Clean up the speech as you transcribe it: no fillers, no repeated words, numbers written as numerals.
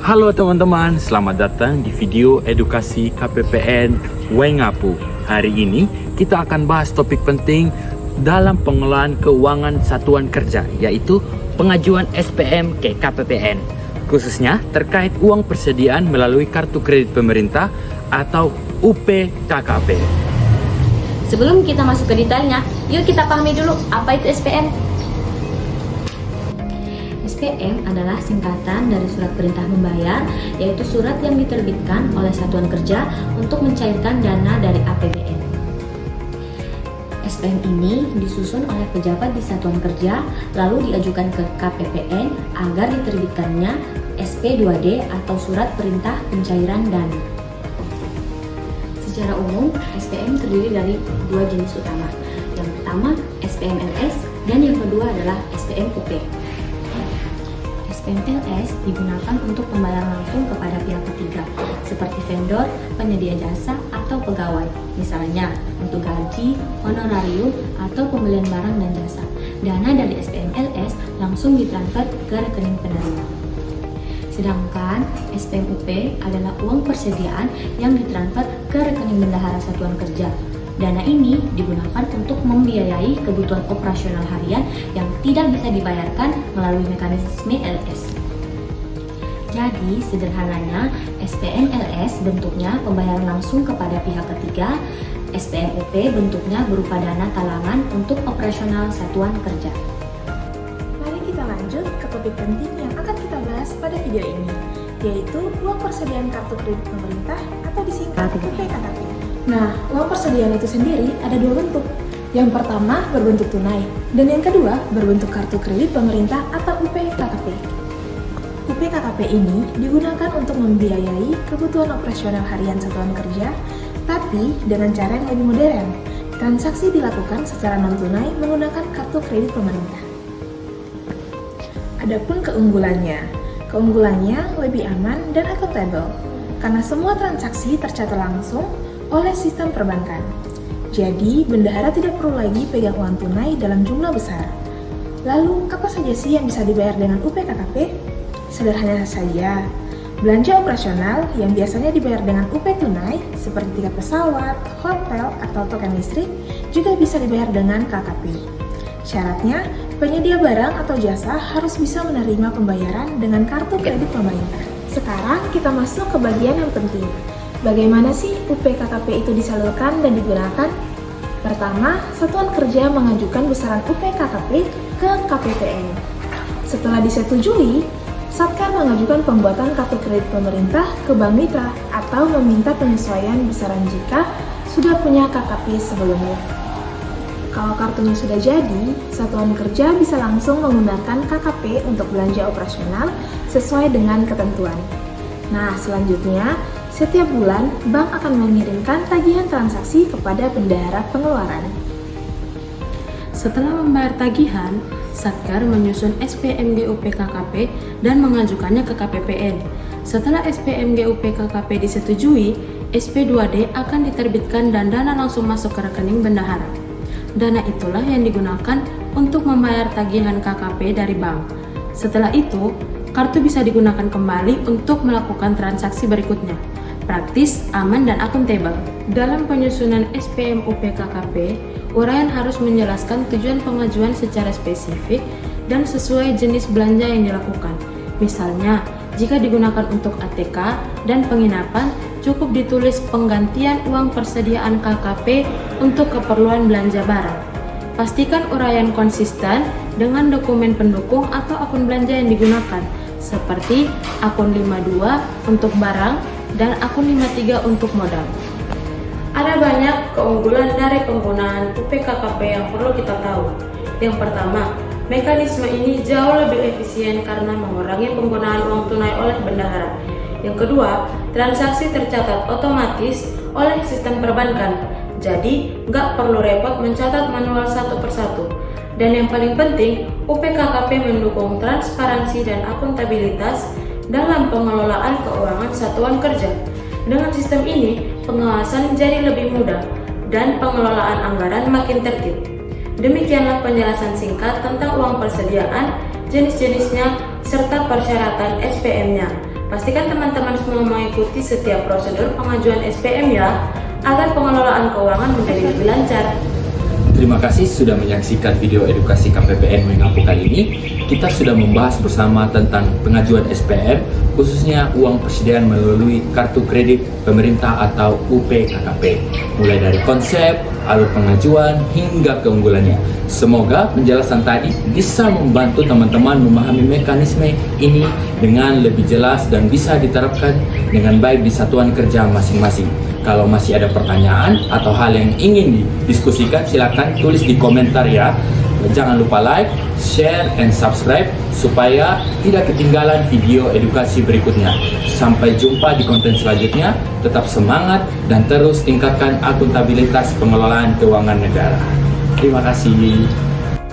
Halo teman-teman, selamat datang di video edukasi KPPN Waingapu. Hari ini kita akan bahas topik penting dalam pengelolaan keuangan satuan kerja, yaitu pengajuan SPM ke KPPN, khususnya terkait uang persediaan melalui kartu kredit pemerintah atau UPKKP. Sebelum kita masuk ke detailnya, yuk kita pahami dulu apa itu SPM. SPM adalah singkatan dari surat perintah membayar, yaitu surat yang diterbitkan oleh satuan kerja untuk mencairkan dana dari APBN. SPM ini disusun oleh pejabat di satuan kerja, lalu diajukan ke KPPN agar diterbitkannya SP2D atau surat perintah pencairan dana. Secara umum, SPM terdiri dari dua jenis utama. Yang pertama, SPM-LS, dan yang kedua adalah SPM-UP. SPM-LS digunakan untuk pembayaran langsung kepada pihak ketiga, seperti vendor, penyedia jasa, atau pegawai, misalnya untuk gaji, honorarium, atau pembelian barang dan jasa. Dana dari SPM-LS langsung ditransfer ke rekening penerima. Sedangkan SPM-UP adalah uang persediaan yang ditransfer ke rekening bendahara satuan kerja. Dana ini digunakan untuk membiayai kebutuhan operasional harian yang tidak bisa dibayarkan melalui mekanisme LS. Jadi, sederhananya, SPM-LS bentuknya pembayaran langsung kepada pihak ketiga, SPM-UP bentuknya berupa dana talangan untuk operasional satuan kerja. Mari kita lanjut ke topik penting yang akan kita bahas pada video ini, yaitu uang persediaan kartu kredit pemerintah atau disingkat UPKKP. Nah, uang persediaan itu sendiri ada dua bentuk. Yang pertama berbentuk tunai, dan yang kedua berbentuk kartu kredit pemerintah atau UPKKP. UPKKP ini digunakan untuk membiayai kebutuhan operasional harian satuan kerja, tapi dengan cara yang lebih modern. Transaksi dilakukan secara non-tunai menggunakan kartu kredit pemerintah. Adapun keunggulannya lebih aman dan akuntabel, karena semua transaksi tercatat langsung oleh sistem perbankan. Jadi, bendahara tidak perlu lagi pegang uang tunai dalam jumlah besar. Lalu, apa saja sih yang bisa dibayar dengan UPKKP? Sederhana saja, belanja operasional yang biasanya dibayar dengan UP tunai seperti tiket pesawat, hotel, atau token listrik juga bisa dibayar dengan KKP. Syaratnya, penyedia barang atau jasa harus bisa menerima pembayaran dengan kartu kredit pemerintah. Sekarang kita masuk ke bagian yang penting. Bagaimana sih UPKKP itu disalurkan dan digunakan? Pertama, satuan kerja mengajukan besaran UPKKP ke KPPN. Setelah disetujui, Satkar mengajukan pembuatan kartu kredit pemerintah ke Bank Mitra atau meminta penyesuaian besaran jika sudah punya KKP sebelumnya. Kalau kartunya sudah jadi, satuan kerja bisa langsung menggunakan KKP untuk belanja operasional sesuai dengan ketentuan. Nah, selanjutnya, setiap bulan, bank akan mengirimkan tagihan transaksi kepada bendahara pengeluaran. Setelah membayar tagihan, Satkar menyusun SPMG UPKKP dan mengajukannya ke KPPN. Setelah SPMG UPKKP disetujui, SP2D akan diterbitkan dan dana langsung masuk ke rekening bendahara. Dana itulah yang digunakan untuk membayar tagihan KKP dari bank. Setelah itu, kartu bisa digunakan kembali untuk melakukan transaksi berikutnya. Praktis, aman, dan akuntabel. Dalam penyusunan SPM UPKKP, uraian harus menjelaskan tujuan pengajuan secara spesifik dan sesuai jenis belanja yang dilakukan. Misalnya, jika digunakan untuk ATK dan penginapan, cukup ditulis penggantian uang persediaan KKP untuk keperluan belanja barang. Pastikan uraian konsisten dengan dokumen pendukung atau akun belanja yang digunakan, seperti akun 52 untuk barang dan akun 53 untuk modal. Ada banyak keunggulan dari penggunaan UPKKP yang perlu kita tahu. Yang pertama, mekanisme ini jauh lebih efisien karena mengurangi penggunaan uang tunai oleh bendahara. Yang kedua, transaksi tercatat otomatis oleh sistem perbankan, jadi nggak perlu repot mencatat manual satu persatu. Dan yang paling penting, UPKKP mendukung transparansi dan akuntabilitas dalam pengelolaan keuangan satuan kerja. Dengan sistem ini, pengawasan jadi lebih mudah dan pengelolaan anggaran makin tertib. Demikianlah penjelasan singkat tentang uang persediaan, jenis-jenisnya, serta persyaratan SPM-nya. Pastikan teman-teman semua mengikuti setiap prosedur pengajuan SPM ya, agar pengelolaan keuangan menjadi lebih lancar. Terima kasih sudah menyaksikan video edukasi KPPN Wengapu kali ini. Kita sudah membahas bersama tentang pengajuan SPM, khususnya uang persediaan melalui kartu kredit pemerintah atau UPKKP. Mulai dari konsep, alur pengajuan, hingga keunggulannya. Semoga penjelasan tadi bisa membantu teman-teman memahami mekanisme ini dengan lebih jelas dan bisa diterapkan dengan baik di satuan kerja masing-masing. Kalau masih ada pertanyaan atau hal yang ingin didiskusikan, silakan tulis di komentar ya. Jangan lupa like, share, and subscribe supaya tidak ketinggalan video edukasi berikutnya. Sampai jumpa di konten selanjutnya. Tetap semangat dan terus tingkatkan akuntabilitas pengelolaan keuangan negara. Terima kasih.